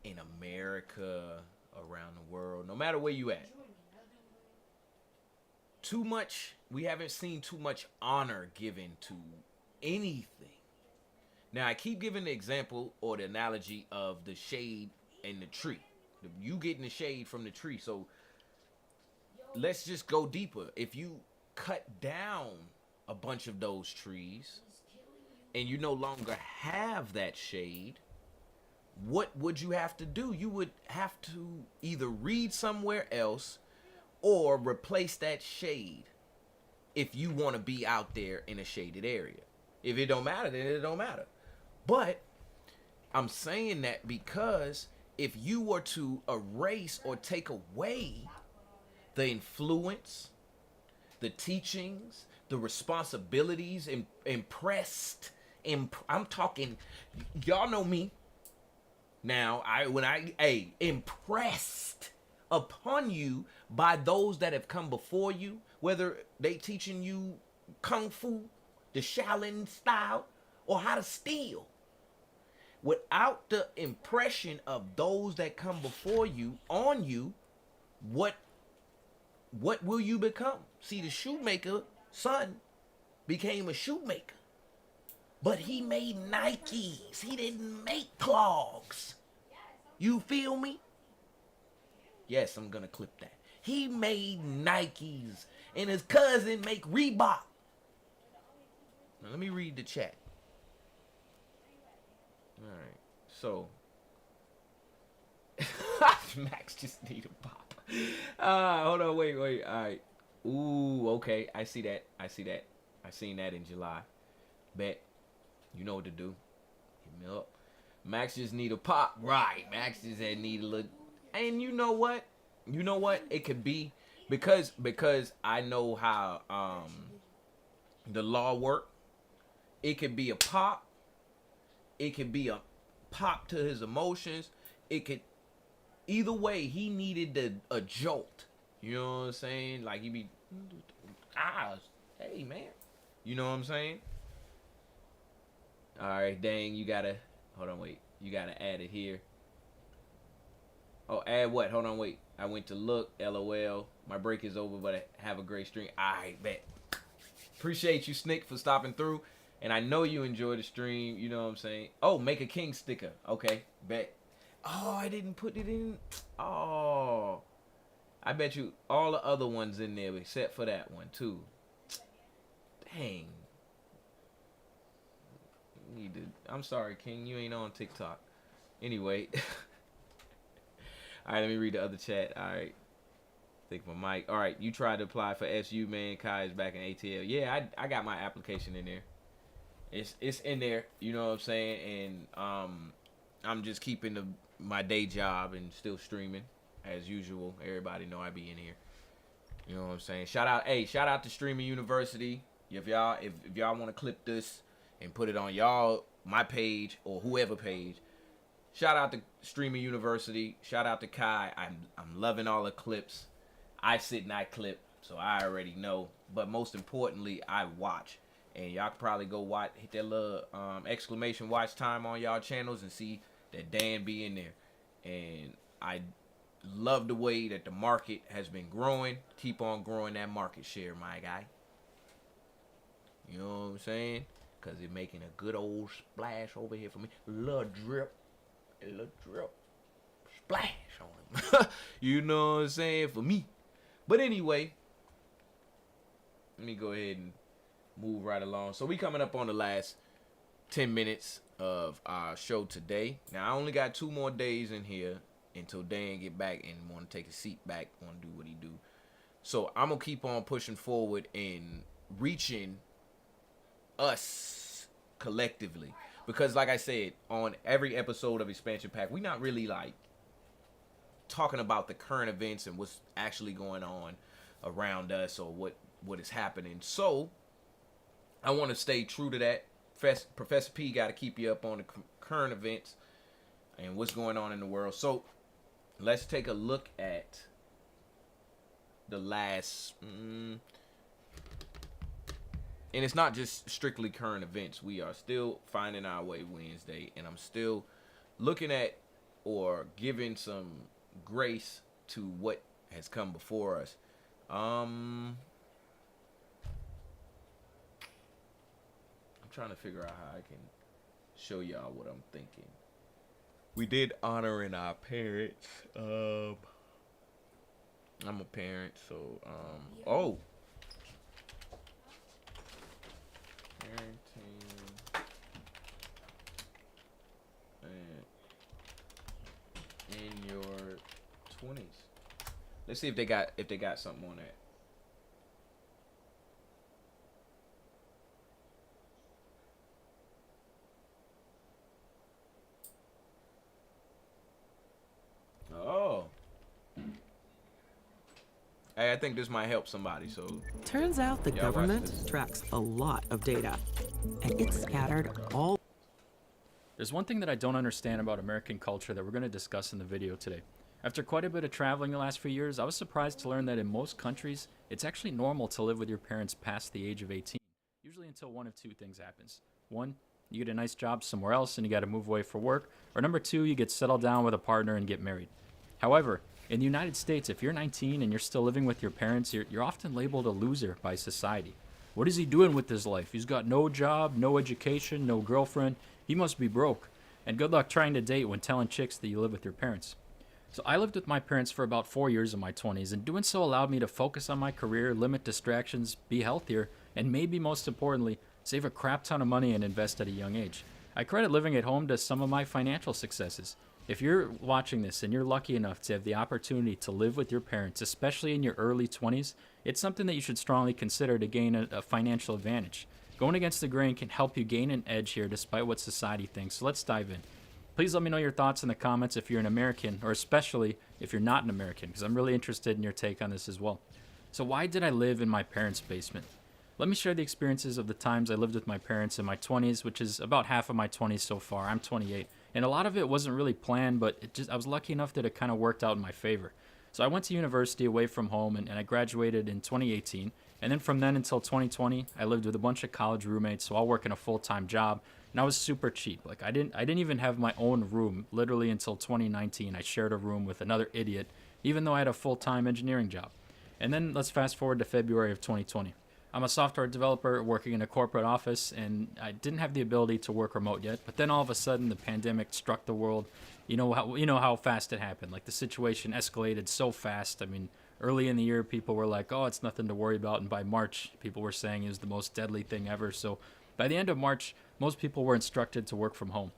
in America, around the world, no matter where you at, we haven't seen too much honor given to anything. Now, I keep giving the example or the analogy of the shade and the tree. You getting the shade from the tree. So let's just go deeper. If you cut down a bunch of those trees and you no longer have that shade, what would you have to do? You would have to either read somewhere else or replace that shade if you want to be out there in a shaded area. If it don't matter, then it don't matter. But I'm saying that because if you were to erase or take away the influence, the teachings, the responsibilities, I'm talking, y'all know me. Now, impressed upon you by those that have come before you, whether they teaching you kung fu, the Shaolin style, or how to steal. Without the impression of those that come before you on you, what will you become? See, the shoemaker son became a shoemaker, but he made Nikes. He didn't make clogs. You feel me? Yes, I'm gonna clip that. He made Nikes, and his cousin make Reebok. Now let me read the chat. All right, so Max just need a pop. Hold on, wait. All right. Ooh, okay. I see that. I seen that in July. Bet. You know what to do. Hit me up. Max just need a pop. Right. Max just need a little. And you know what? It could be because I know how the law work. It could be a pop. It could be a pop to his emotions. It could either way, he needed a jolt. You know what I'm saying? Like he be hey man. You know what I'm saying? Alright, dang, you gotta add it here. Oh, add what? Hold on, wait. I went to look, LOL. My break is over, but I have a great stream. Alright, bet. Appreciate you, Snick, for stopping through. And I know you enjoyed the stream, you know what I'm saying? Oh, make a king sticker. Okay, bet. Oh, I didn't put it in. Oh. I bet you all the other ones in there except for that one, too. Dang. I'm sorry, King. You ain't on TikTok. Anyway. All right, let me read the other chat. All right. Think my mic. All right, you tried to apply for SU, man. Kai is back in ATL. Yeah, I got my application in there. It's in there. You know what I'm saying? And I'm just keeping my day job and still streaming as usual. Everybody know I be in here. You know what I'm saying? Shout out to Streaming University. If y'all want to clip this and put it on my page or whoever page, shout out to Streaming University. Shout out to Kai. I'm loving all the clips. I sit and I clip, so I already know. But most importantly, I watch. And y'all can probably go hit that little exclamation watch time on y'all channels and see that Dan be in there. And I love the way that the market has been growing. Keep on growing that market share, my guy. You know what I'm saying? Because it's making a good old splash over here for me. A little drip. Splash on him. You know what I'm saying? For me. But anyway, let me go ahead and move right along. So we coming up on the last 10 minutes of our show today. Now, I only got 2 more days in here until Dan get back and want to take his seat back, want to do what he do. So I'm going to keep on pushing forward and reaching us collectively. Because like I said, on every episode of Expansion Pack, we're not really like talking about the current events and what's actually going on around us or what is happening. So I want to stay true to that. Professor P got to keep you up on the current events and what's going on in the world. So let's take a look at the last and it's not just strictly current events. We are still finding our way Wednesday, and I'm still looking at or giving some grace to what has come before us. I'm trying to figure out how I can show y'all what I'm thinking. We did honoring our parents. I'm a parent, so parenting in your 20s. Let's see if they got something on that. Oh. Hey, I think this might help somebody, so. Turns out the government tracks a lot of data, and it's scattered all. There's one thing that I don't understand about American culture that we're going to discuss in the video today. After quite a bit of traveling the last few years, I was surprised to learn that in most countries, it's actually normal to live with your parents past the age of 18, usually until one of 2 things happens. 1, you get a nice job somewhere else and you got to move away for work, or number 2, you get settled down with a partner and get married. However, in the United States, if you're 19 and you're still living with your parents, you're often labeled a loser by society. What is he doing with his life? He's got no job, no education, no girlfriend. He must be broke. And good luck trying to date when telling chicks that you live with your parents. So I lived with my parents for about 4 years in my 20s, and doing so allowed me to focus on my career, limit distractions, be healthier, and maybe most importantly, save a crap ton of money and invest at a young age. I credit living at home to some of my financial successes. If you're watching this and you're lucky enough to have the opportunity to live with your parents, especially in your early 20s, it's something that you should strongly consider to gain a financial advantage. Going against the grain can help you gain an edge here despite what society thinks, so let's dive in. Please let me know your thoughts in the comments if you're an American, or especially if you're not an American, because I'm really interested in your take on this as well. So why did I live in my parents' basement? Let me share the experiences of the times I lived with my parents in my 20s, which is about half of my 20s so far. I'm 28. And a lot of it wasn't really planned, but I was lucky enough that it kind of worked out in my favor. So I went to university away from home, and I graduated in 2018. And then from then until 2020, I lived with a bunch of college roommates, so all working a full-time job. And I was super cheap. Like I didn't even have my own room literally until 2019. I shared a room with another idiot, even though I had a full-time engineering job. And then let's fast forward to February of 2020. I'm a software developer working in a corporate office, and I didn't have the ability to work remote yet. But then all of a sudden, the pandemic struck the world. You know how fast it happened. Like the situation escalated so fast. I mean, early in the year, people were like, "Oh, it's nothing to worry about," and by March, people were saying it was the most deadly thing ever. So by the end of March, most people were instructed to work from home.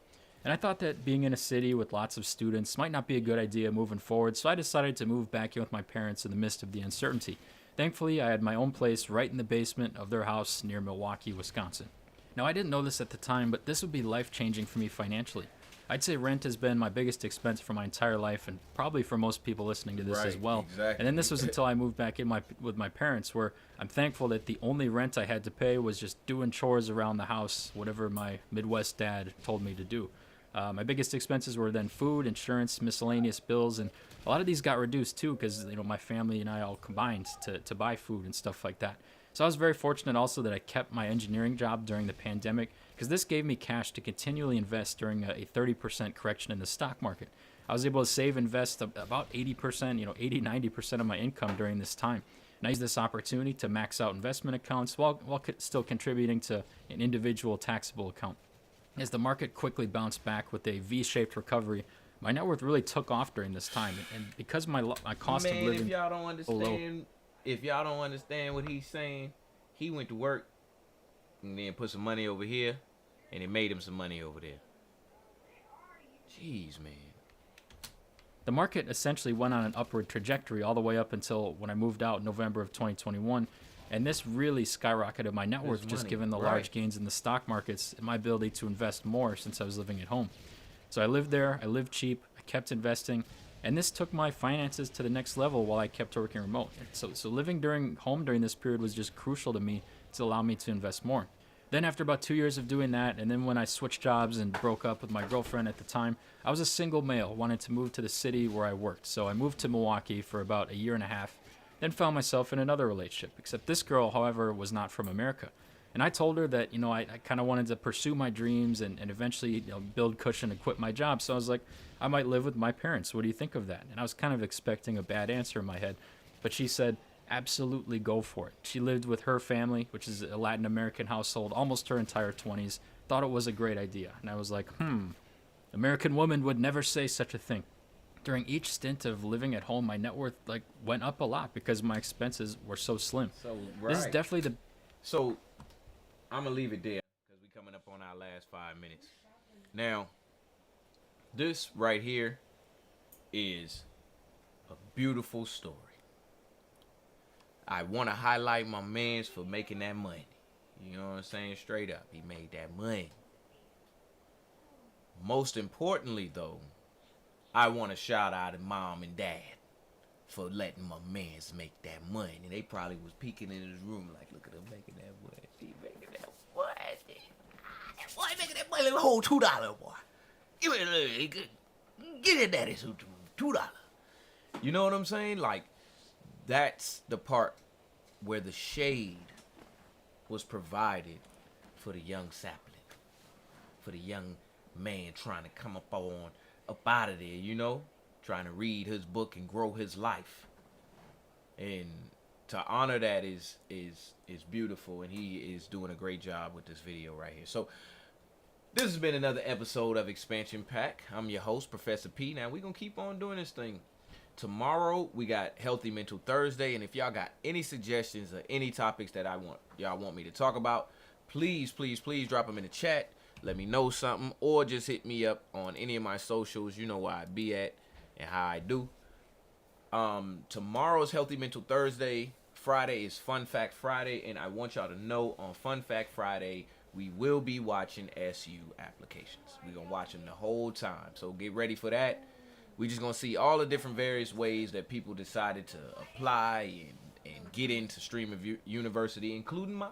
And I thought that being in a city with lots of students might not be a good idea moving forward, so I decided to move back in with my parents in the midst of the uncertainty. Thankfully, I had my own place right in the basement of their house near Milwaukee, Wisconsin. Now, I didn't know this at the time, but this would be life-changing for me financially. I'd say rent has been my biggest expense for my entire life, and probably for most people listening to this as well. Exactly. And then this was until I moved back in with my parents, where I'm thankful that the only rent I had to pay was just doing chores around the house, whatever my Midwest dad told me to do. My biggest expenses were then food, insurance, miscellaneous bills, and a lot of these got reduced too because my family and I all combined to buy food and stuff like that. So I was very fortunate also that I kept my engineering job during the pandemic because this gave me cash to continually invest during a 30% correction in the stock market. I was able to invest about 80%, 80-90% of my income during this time. And I used this opportunity to max out investment accounts while still contributing to an individual taxable account. As the market quickly bounced back with a V-shaped recovery, my net worth really took off during this time. And because my cost of living if y'all don't understand what he's saying, he went to work and then put some money over here, and it made him some money over there. Jeez, man. The market essentially went on an upward trajectory all the way up until when I moved out in November of 2021. And this really skyrocketed my net worth just given the large gains in the stock markets and my ability to invest more since I was living at home. So I lived there, I lived cheap, I kept investing, and this took my finances to the next level while I kept working remote. So living during this period was just crucial to me to allow me to invest more. Then after about 2 years of doing that, and then when I switched jobs and broke up with my girlfriend at the time, I was a single male, wanted to move to the city where I worked. So I moved to Milwaukee for about a year and a half, then found myself in another relationship, except this girl, however, was not from America. And I told her that, I kind of wanted to pursue my dreams and eventually build cushion and quit my job. So I was like, I might live with my parents. What do you think of that? And I was kind of expecting a bad answer in my head. But she said, absolutely go for it. She lived with her family, which is a Latin American household, almost her entire 20s, thought it was a great idea. And I was like, American woman would never say such a thing. During each stint of living at home, my net worth went up a lot because my expenses were so slim. This is definitely So I'm gonna leave it there because we're coming up on our last 5 minutes. Now, this right here is a beautiful story. I want to highlight my mans for making that money. You know what I'm saying? Straight up, he made that money. Most importantly, though, I want to shout out to mom and dad for letting my mans make that money. And they probably was peeking in his room like, look at him making that money. He making that money. Boy, making that money. Let me hold $2, boy. Give me get it, daddy, some $2. You know what I'm saying? Like, that's the part where the shade was provided for the young sapling, for the young man trying to come up out of there, trying to read his book and grow his life. And to honor that is beautiful, and he is doing a great job with this video right here. So this has been another episode of Expansion Pack. I'm your host, Professor P. Now we're gonna keep on doing this thing. Tomorrow we got Healthy Mental Thursday, and if y'all got any suggestions or any topics that y'all want me to talk about, please drop them in the chat. Let me know something, or just hit me up on any of my socials. You know where I be at and how I do. Tomorrow's Healthy Mental Thursday. Friday is Fun Fact Friday, and I want y'all to know on Fun Fact Friday we will be watching SU applications. We're gonna watch them the whole time, so get ready for that. We're just gonna see all the different various ways that people decided to apply and get into Stream of University, including mine.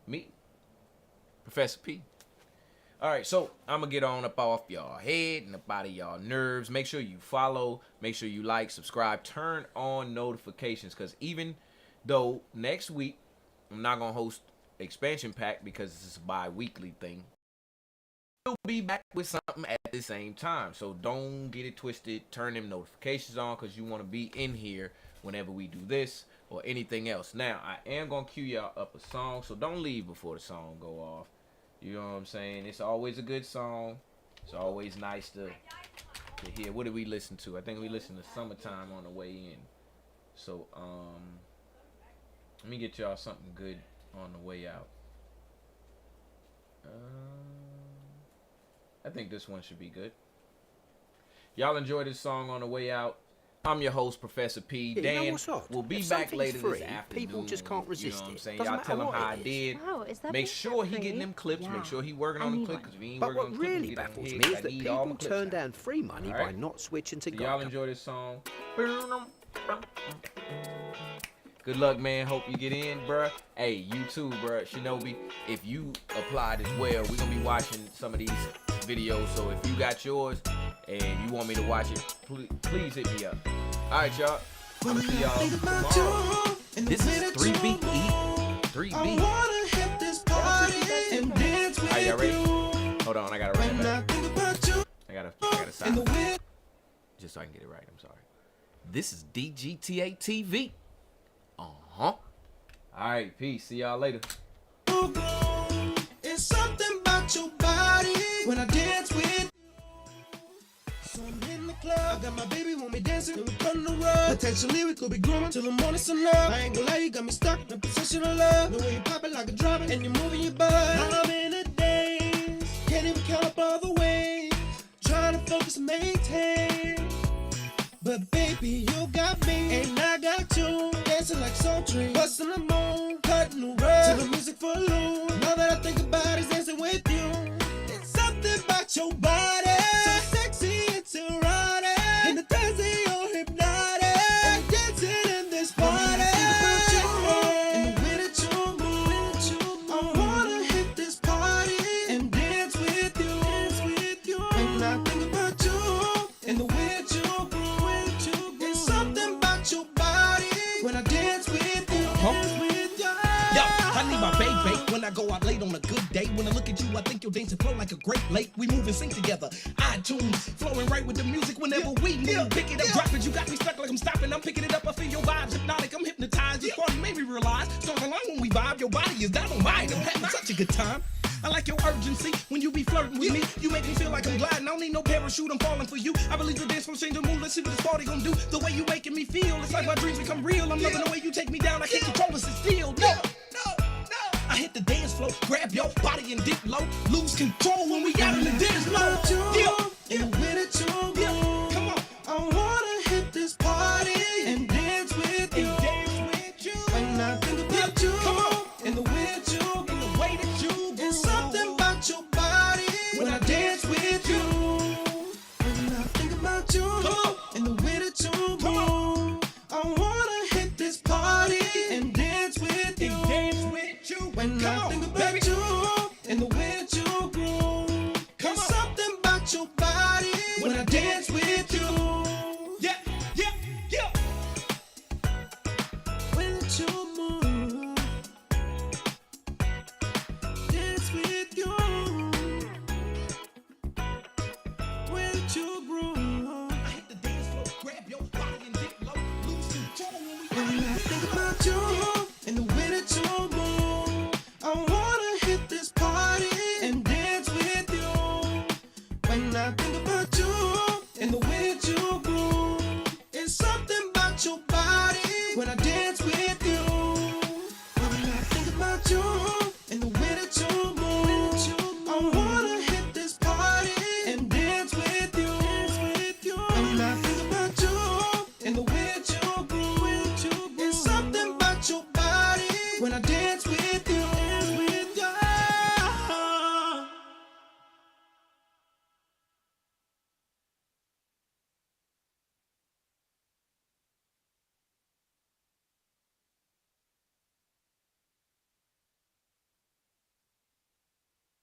Me, Professor P. All right, so I'm gonna get on up off y'all head and up out of y'all nerves. Make sure you follow, make sure you like, subscribe, turn on notifications, because even though next week I'm not gonna host Expansion Pack because this is a bi-weekly thing, we'll be back with something at the same time. So don't get it twisted. Turn them notifications on, because you want to be in here whenever we do this or anything else. Now, I am gonna cue y'all up a song, so don't leave before the song go off. You know what I'm saying? It's always a good song. It's always nice to hear. What did we listen to? I think we listened to Summertime on the way in. So let me get y'all something good on the way out. I think this one should be good. Y'all enjoy this song on the way out. I'm your host, Professor P. Yeah, Dan you know what's odd? will be If back something's later free, this afternoon. people just can't You resist know what I'm it. saying? Doesn't Y'all matter tell him what how I it is. did. Oh, is that Make pizza sure he free? getting them clips. Yeah. Make sure he working I on the need clips. one. Because if he ain't But working on what the clips, really he done baffles hit. me is I that need all people my clips turn now. down free money All by right. not switching to So y'all Gaga. enjoy this song. Good luck, man. Hope you get in, bruh. Hey, you too, bruh. Shinobi, if you applied as well, we're going to be watching some of these videos. So if you got yours and you want me to watch it, please hit me up. All right, y'all. I'm going to see y'all tomorrow. This is 3BE. 3B. All right, y'all ready? Hold on, I got to run it back. I gotta stop. Just so I can get it right. I'm sorry. This is DGTA TV. Uh-huh. All right, peace. See y'all later. It's something about your body when I dance with you. So I'm in the club, I got my baby want me dancing, and we on the road. Potentially we could be growing till the morning sun up. I ain't gonna lie, you got me stuck in a position of love. The way you pop it like a drama, and you moving your butt. I'm in a daze, can't even count up all the ways. Trying to focus and maintain. But baby, you got me, and I got you. Dancing like soul train, busting the moon, cutting the road till the music for loon. All that I think about is dancing with you. It's something about your body, so sexy, it's erotic. And the dancing, you're hypnotic. And we're dancing in this party. And the way that you move, I wanna hit this party and dance with you. And I think about you and the way that you move. It's something about your body when I dance with you. Yo, I need my baby when I go out late on a good day. When I look at you, I think your dancing flow like a great lake. We move and sing together. iTunes flowing right with the music whenever we move. Pick it up, drop it. You got me stuck like I'm stopping. I'm picking it up. I feel your vibes hypnotic. I'm hypnotized. This party made me realize songs along when we vibe. Your body is dynamite. I'm having such a good time. I like your urgency when you be flirting with me. You make me feel like I'm gliding. I don't need no parachute. I'm falling for you. I believe the dance will change the mood. Let's see what this party gonna do. The way you making me feel, it's like my dreams become real. I'm loving the way you take me down. I can't control this. It's still no. I hit the dance floor, grab your body and dip low. Lose control when we out in the dance floor. Yeah, and with it you, yeah. Come on, I wanna hit this party and dance with you. And I think about you, come on, and the way that you, and the way that you. It's something about your body when I dance with you. And I think about you, come on, and the way that you move. I wanna hit this party and dance with you. When I think about you and the way that you groove, there's something about your body when I dance with you.